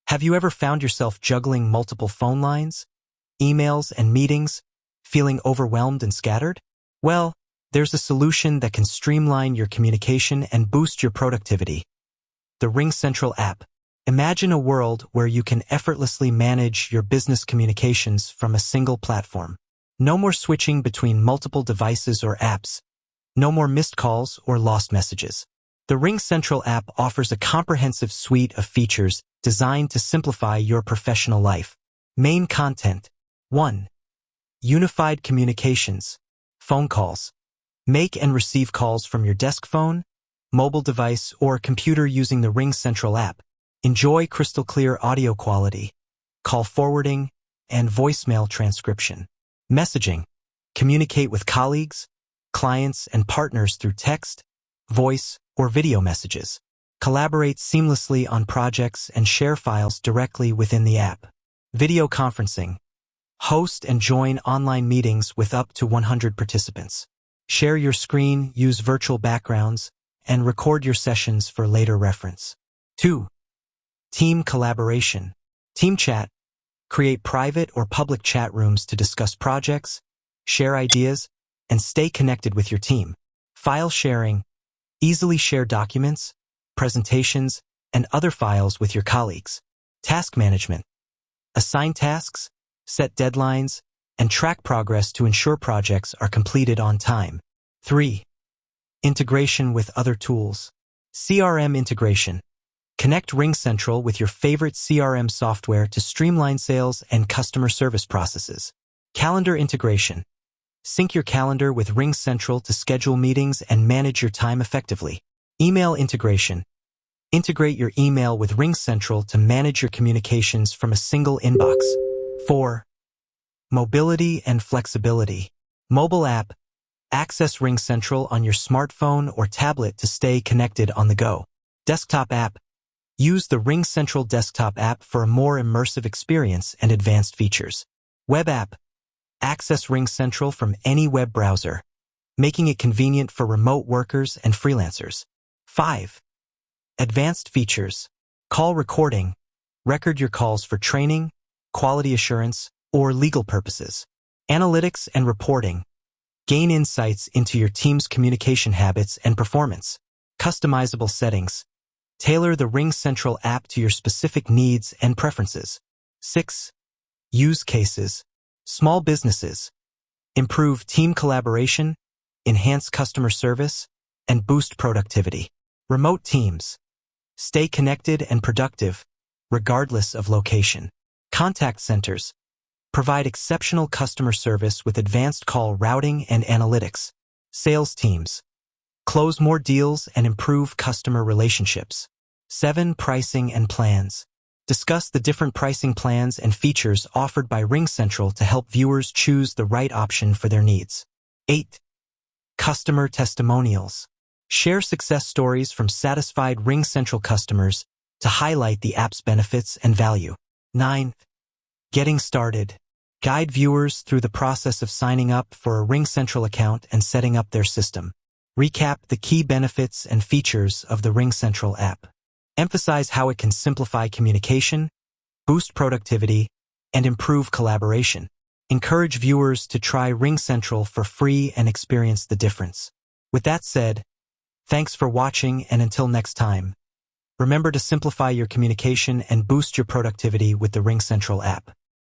Have you ever found yourself juggling multiple phone lines, emails, and meetings, feeling overwhelmed and scattered? Well, there's a solution that can streamline your communication and boost your productivity. The RingCentral app. Imagine a world where you can effortlessly manage your business communications from a single platform. No more switching between multiple devices or apps. No more missed calls or lost messages. The RingCentral app offers a comprehensive suite of features designed to simplify your professional life. Main content. 1. Unified communications. Phone calls. Make and receive calls from your desk phone, mobile device, or computer using the RingCentral app. Enjoy crystal clear audio quality, call forwarding, and voicemail transcription. Messaging. Communicate with colleagues, clients, and partners through text, voice, or video messages. Collaborate seamlessly on projects and share files directly within the app. Video conferencing. Host and join online meetings with up to 100 participants. Share your screen, use virtual backgrounds, and record your sessions for later reference. 2. Team collaboration. Team chat. Create private or public chat rooms to discuss projects, share ideas, and stay connected with your team. File sharing. Easily share documents, presentations, and other files with your colleagues. Task management. Assign tasks, set deadlines, and track progress to ensure projects are completed on time. 3. Integration with other tools. CRM integration. Connect RingCentral with your favorite CRM software to streamline sales and customer service processes. Calendar integration. Sync your calendar with RingCentral to schedule meetings and manage your time effectively. Email integration. Integrate your email with RingCentral to manage your communications from a single inbox. 4. Mobility and flexibility. Mobile app. Access RingCentral on your smartphone or tablet to stay connected on the go. Desktop app. Use the RingCentral desktop app for a more immersive experience and advanced features. Web app. Access RingCentral from any web browser, making it convenient for remote workers and freelancers. 5. Advanced features. Call recording. Record your calls for training, quality assurance, or legal purposes. Analytics and reporting. Gain insights into your team's communication habits and performance. Customizable settings. Tailor the RingCentral app to your specific needs and preferences. 6. Use cases. Small businesses. Improve team collaboration, enhance customer service, and boost productivity. Remote teams. Stay connected and productive, regardless of location. Contact centers. Provide exceptional customer service with advanced call routing and analytics. Sales teams. Close more deals and improve customer relationships. 7. Pricing and plans. Discuss the different pricing plans and features offered by RingCentral to help viewers choose the right option for their needs. 8. Customer testimonials. Share success stories from satisfied RingCentral customers to highlight the app's benefits and value. 9. Getting started. Guide viewers through the process of signing up for a RingCentral account and setting up their system. Recap the key benefits and features of the RingCentral app. Emphasize how it can simplify communication, boost productivity, and improve collaboration. Encourage viewers to try RingCentral for free and experience the difference. With that said, thanks for watching, and until next time, remember to simplify your communication and boost your productivity with the RingCentral app.